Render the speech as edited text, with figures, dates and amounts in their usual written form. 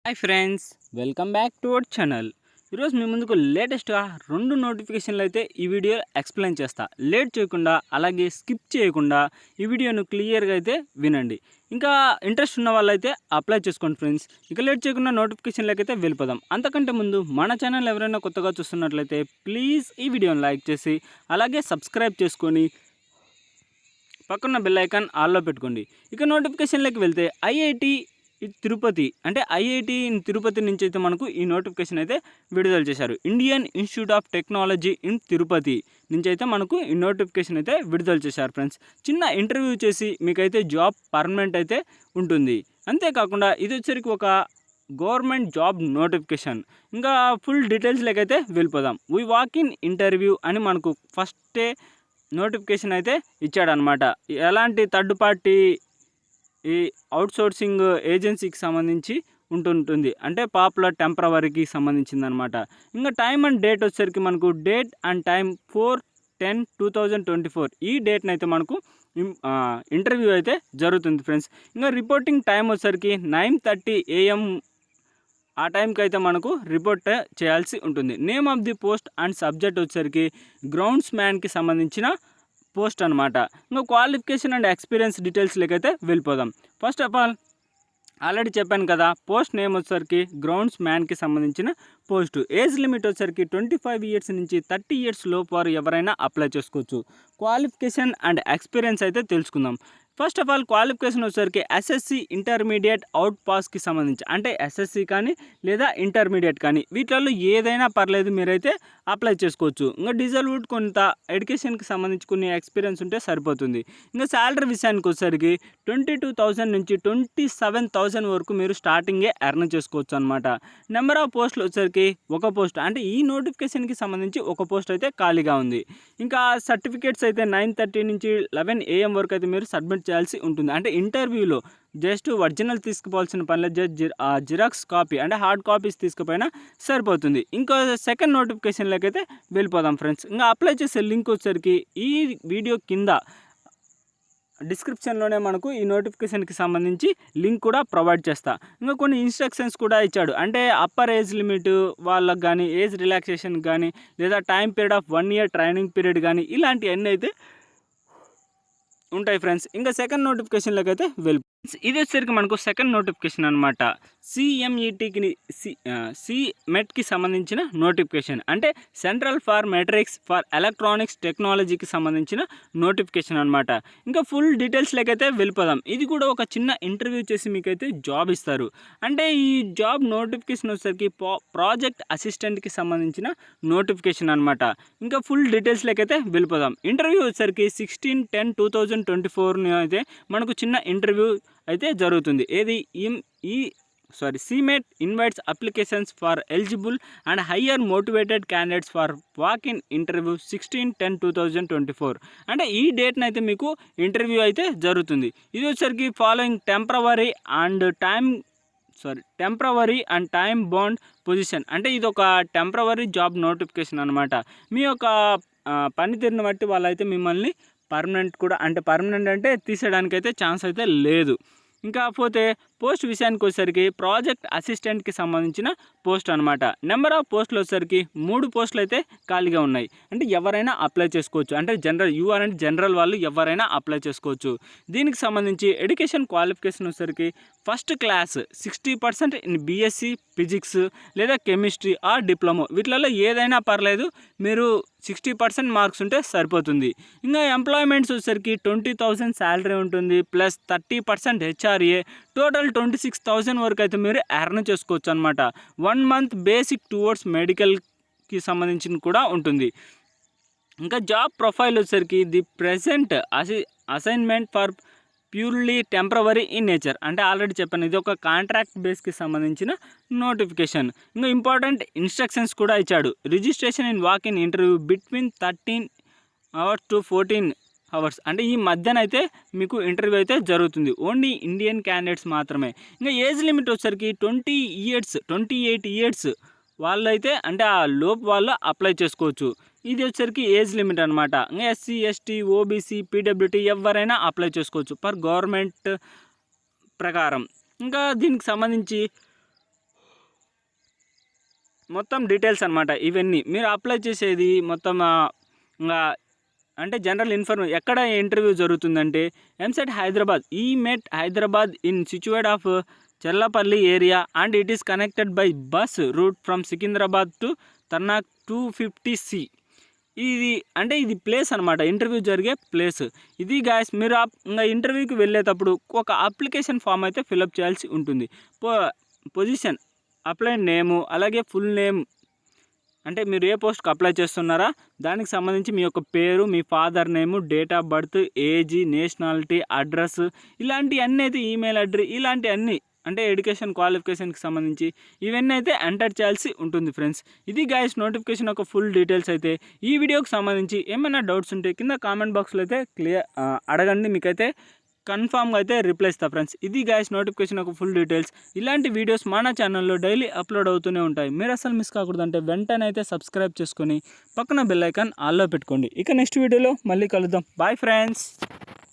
Hi friends, welcome back to our channel. ఈరోజు మీ ముందుకు లేటెస్ట్గా 2 నోటిఫికేషన్లు అయితే ఈ వీడియో ఎక్స్ప్లెయిన్ చేస్తా. లేట్ చేయకుండా అలాగే స్కిప్ చేయకుండా ఈ వీడియోను క్లియర్గా అయితే వినండి. ఇంకా ఇంట్రెస్ట్ ఉన్న వాళ్ళైతే అప్లై చేసుకోండి ఫ్రెండ్స్. ఇక లేట్ చేయకుండా నోటిఫికేషన్లకి అయితే వెళ్ళిపోదాం. అంతకంటే ముందు మన ఛానల్ ఎవరైనా కొత్తగా చూస్తున్నట్లయితే ప్లీజ్ ఈ వీడియోని లైక్ చేసి అలాగే సబ్స్క్రైబ్ చేసుకొని పక్కన బెల్ ఐకాన్ ఆల్లో పెట్టుకోండి. ఇక నోటిఫికేషన్లోకి వెళ్తే ఐఐటి తిరుపతి అంటే ఐఐటి తిరుపతి నుంచి అయితే మనకు ఈ నోటిఫికేషన్ అయితే విడుదల చేశారు. Indian institute of technology in Tirupati నుంచి అయితే మనకు ఈ నోటిఫికేషన్ అయితే విడుదల చేశారు ఫ్రెండ్స్. చిన్న ఇంటర్వ్యూ చేసి మీకైతే జాబ్ పర్మనెంట్ అయితే ఉంటుంది. అంతేకాకుండా ఇది వచ్చరికి ఒక గవర్నమెంట్ జాబ్ నోటిఫికేషన్. ఇంకా ఫుల్ డీటెయిల్స్లోకి అయితే వెళ్ళిపోదాం. వీ వాక్ ఇన్ ఇంటర్వ్యూ అని మనకు ఫస్టే నోటిఫికేషన్ అయితే ఇచ్చాడనమాట. ఎలాంటి థర్డ్ పార్టీ ఈ అవుట్సోర్సింగ్ ఏజెన్సీకి సంబంధించి ఉంటుంటుంది, అంటే పాపులర్ టెంపరవరీకి సంబంధించిందనమాట. ఇంకా టైం అండ్ డేట్ వచ్చేసరికి మనకు డేట్ అండ్ టైం 4/10/2024 ఈ డేట్ని అయితే మనకు ఇంటర్వ్యూ అయితే జరుగుతుంది ఫ్రెండ్స్. ఇంకా రిపోర్టింగ్ టైం వచ్చేసరికి 9:30 AM ఆ టైంకి అయితే మనకు రిపోర్ట్ చేయాల్సి ఉంటుంది. Name of the post and subject వచ్చేసరికి గ్రౌండ్స్ మ్యాన్కి సంబంధించిన పోస్ట్ అనమాట. ఇంకా క్వాలిఫికేషన్ అండ్ ఎక్స్పీరియన్స్ డీటెయిల్స్లోకి అయితే వెళ్ళిపోదాం. ఫస్ట్ ఆఫ్ ఆల్ ఆల్రెడీ చెప్పాను కదా, పోస్ట్ నేమ్ వచ్చేసరికి గ్రౌండ్స్ మ్యాన్కి సంబంధించిన పోస్టు. ఏజ్ లిమిట్ వచ్చేసరికి 25 ఇయర్స్ నుంచి 30 ఇయర్స్ లోపు వారు ఎవరైనా అప్లై చేసుకోవచ్చు. క్వాలిఫికేషన్ అండ్ ఎక్స్పీరియన్స్ అయితే తెలుసుకుందాం. ఫస్ట్ ఆఫ్ ఆల్ క్వాలిఫికేషన్ వచ్చేసరికి ఎస్ఎస్సి ఇంటర్మీడియట్ అవుట్ పాస్కి సంబంధించి, అంటే ఎస్ఎస్సి కానీ లేదా ఇంటర్మీడియట్ కానీ వీటిల్లో ఏదైనా పర్లేదు, మీరైతే అప్లై చేసుకోవచ్చు. ఇంకా డిజర్వ్డ్ కొంత ఎడ్యుకేషన్కి సంబంధించి కొన్ని ఎక్స్పీరియన్స్ ఉంటే సరిపోతుంది. ఇంకా శాలరీ విషయానికి వచ్చేసరికి 22,000 నుంచి 27,000 వరకు మీరు స్టార్టింగే ఎర్న్ చేసుకోవచ్చు అనమాట. నెంబర్ ఆఫ్ పోస్టులు వచ్చేసరికి ఒక పోస్ట్, అంటే ఈ నోటిఫికేషన్కి సంబంధించి ఒక పోస్ట్ అయితే ఖాళీగా ఉంది. ఇంకా సర్టిఫికేట్స్ అయితే 9:30 నుంచి 11 AM వరకు అయితే మీరు సబ్మిట్ చేయాల్సి ఉంటుంది. అంటే ఇంటర్వ్యూలో జస్ట్ ఒరిజినల్ తీసుకుపోవాల్సిన పనిలో జిరాక్స్ కాపీ అంటే హార్డ్ కాపీస్ తీసుకుపోయినా సరిపోతుంది. ఇంకో సెకండ్ నోటిఫికేషన్లోకి అయితే వెళ్ళిపోదాం ఫ్రెండ్స్. ఇంకా అప్లై చేసే లింక్ వచ్చేసరికి ఈ వీడియో కింద డిస్క్రిప్షన్లోనే మనకు ఈ నోటిఫికేషన్కి సంబంధించి లింక్ కూడా ప్రొవైడ్ చేస్తా. ఇంకా కొన్ని ఇన్స్ట్రక్షన్స్ కూడా ఇచ్చాడు, అంటే అప్పర్ ఏజ్ లిమిట్ వాళ్ళకి కానీ, ఏజ్ రిలాక్సేషన్ కానీ, లేదా time period of 1 year training period కానీ, ఇలాంటివన్నీ అయితే ఉంటాయి ఫ్రెండ్స్. ఇంకా సెకండ్ నోటిఫికేషన్లోకి అయితే ఇది వచ్చేసరికి మనకు సెకండ్ నోటిఫికేషన్ అనమాట. సిఎంఈటీకి సిమెట్కి సంబంధించిన నోటిఫికేషన్, అంటే central for metrics for electronics టెక్నాలజీకి సంబంధించిన నోటిఫికేషన్ అనమాట. ఇంకా ఫుల్ డీటెయిల్స్లోకి అయితే వెళ్ళిపోదాం. ఇది కూడా ఒక చిన్న ఇంటర్వ్యూ చేసి మీకైతే జాబ్ ఇస్తారు. అంటే ఈ జాబ్ నోటిఫికేషన్ వచ్చేసరికి ప్రాజెక్ట్ అసిస్టెంట్కి సంబంధించిన నోటిఫికేషన్ అనమాట. ఇంకా ఫుల్ డీటెయిల్స్లోకి అయితే వెళ్ళిపోదాం. ఇంటర్వ్యూ వచ్చేసరికి 16/10/2024 అయితే మనకు చిన్న ఇంటర్వ్యూ అయితే జరుగుతుంది. CMET invites applications for eligible and higher motivated candidates for walk in interview 16/10/2024 అంటే ఈ డేట్ని అయితే మీకు ఇంటర్వ్యూ అయితే జరుగుతుంది. ఇది వచ్చేసరికి following temporary and time bond position, అంటే ఇది ఒక టెంపరవరీ జాబ్ నోటిఫికేషన్ అనమాట. మీ యొక్క పనితీరుని బట్టి వాళ్ళైతే మిమ్మల్ని పర్మనెంట్ అంటే తీసేయడానికైతే ఛాన్స్ అయితే లేదు. ఇంకా పోతే పోస్ట్ విషయానికి వచ్చేసరికి ప్రాజెక్ట్ అసిస్టెంట్కి సంబంధించిన పోస్ట్ అనమాట. నెంబర్ ఆఫ్ పోస్టులు వచ్చేసరికి 3 పోస్టులు అయితే ఖాళీగా ఉన్నాయి. అంటే ఎవరైనా అప్లై చేసుకోవచ్చు, అంటే జనరల్ వాళ్ళు ఎవరైనా అప్లై చేసుకోవచ్చు. దీనికి సంబంధించి ఎడ్యుకేషన్ క్వాలిఫికేషన్ వచ్చేసరికి first class 60% in BSc physics లేదా కెమిస్ట్రీ ఆర్ డిప్లొమా, వీటిలలో ఏదైనా పర్లేదు, మీరు 60% మార్క్స్ ఉంటే సరిపోతుంది. ఇంకా ఎంప్లాయ్మెంట్స్ వచ్చేసరికి 20,000 శాలరీ ఉంటుంది, ప్లస్ 30% హెచ్ఆర్ఏ, టోటల్ 26,000 వరకు అయితే మీరు ఎర్న్ చేసుకోవచ్చు అనమాట. 1 month బేసిక్ టువర్డ్స్ మెడికల్కి సంబంధించిన కూడా ఉంటుంది. ఇంకా జాబ్ ప్రొఫైల్ వచ్చేసరికి the present assignment for purely temporary in nature, అంటే ఆల్రెడీ చెప్పాను ఇది ఒక కాంట్రాక్ట్ బేస్కి సంబంధించిన నోటిఫికేషన్. ఇంకా ఇంపార్టెంట్ ఇన్స్ట్రక్షన్స్ కూడా ఇచ్చాడు. Registration in walk in interview between 13 hours to 14 hours, అంటే ఈ మధ్యన అయితే మీకు ఇంటర్వ్యూ అయితే జరుగుతుంది. ఓన్లీ ఇండియన్ క్యాండిడేట్స్ మాత్రమే. ఇంకా ఏజ్ లిమిట్ వచ్చేసరికి 28 ఇయర్స్ వాళ్ళైతే, అంటే ఆ లోపు వాళ్ళు అప్లై చేసుకోవచ్చు. ఇది వచ్చేసరికి ఏజ్ లిమిట్ అనమాట. ఇంకా ఎస్సీ, ఎస్టీ, ఓబీసీ, పీడబ్ల్యూటీ ఎవరైనా అప్లై చేసుకోవచ్చు పర్ గవర్నమెంట్ ప్రకారం. ఇంకా దీనికి సంబంధించి మొత్తం డీటెయిల్స్ అనమాట. ఇవన్నీ మీరు అప్లై చేసేది మొత్తం ఇంకా అంటే జనరల్ ఇన్ఫర్మేషన్. ఎక్కడ ఇంటర్వ్యూ జరుగుతుందంటే ఎంసెట్ హైదరాబాద్, ఈ మెట్ Hyderabad in situate of Cherlapalli area and it is connected by bus route from Secunderabad to Tarnaka 250C. ఇది అంటే ఇది ప్లేస్ అనమాట, ఇంటర్వ్యూ జరిగే ప్లేస్ ఇది గాయస్. మీరు ఇంకా ఇంటర్వ్యూకి వెళ్ళేటప్పుడు ఒక అప్లికేషన్ ఫామ్ అయితే ఫిలప్ చేయాల్సి ఉంటుంది. పొజిషన్, అప్లై నేము, అలాగే ఫుల్ నేమ్ అంటే మీరు ఏ పోస్ట్కి అప్లై చేస్తున్నారా దానికి సంబంధించి మీ యొక్క పేరు, మీ father name, date of birth, age, nationality, address, ఇలాంటివన్నీ అయితే ఈమెయిల్ అడ్రస్, ఇలాంటి అన్నీ అంటే ఎడ్యుకేషన్ క్వాలిఫికేషన్కి సంబంధించి ఇవన్నీ అయితే ఎంటర్ చేయాల్సి ఉంటుంది ఫ్రెండ్స్. ఇది గైస్ నోటిఫికేషన్ యొక్క ఫుల్ డీటెయిల్స్ అయితే. ఈ వీడియోకి సంబంధించి ఏమైనా డౌట్స్ ఉంటే కింద కామెంట్ బాక్స్లో అయితే అడగండి, మీకైతే కన్ఫామ్గా అయితే రిప్లై ఇస్తా ఫ్రెండ్స్. ఇది గైస్ నోటిఫికేషన్ యొక్క ఫుల్ డీటెయిల్స్. ఇలాంటి వీడియోస్ మన ఛానల్లో డైలీ అప్లోడ్ అవుతూనే ఉంటాయి. మీరు అసలు మిస్ కాకూడదంటే వెంటనే అయితే సబ్స్క్రైబ్ చేసుకొని పక్కన బెల్ ఐకాన్ ఆల్లో పెట్టుకోండి. ఇక నెక్స్ట్ వీడియోలో మళ్ళీ కలుద్దాం. Bye friends.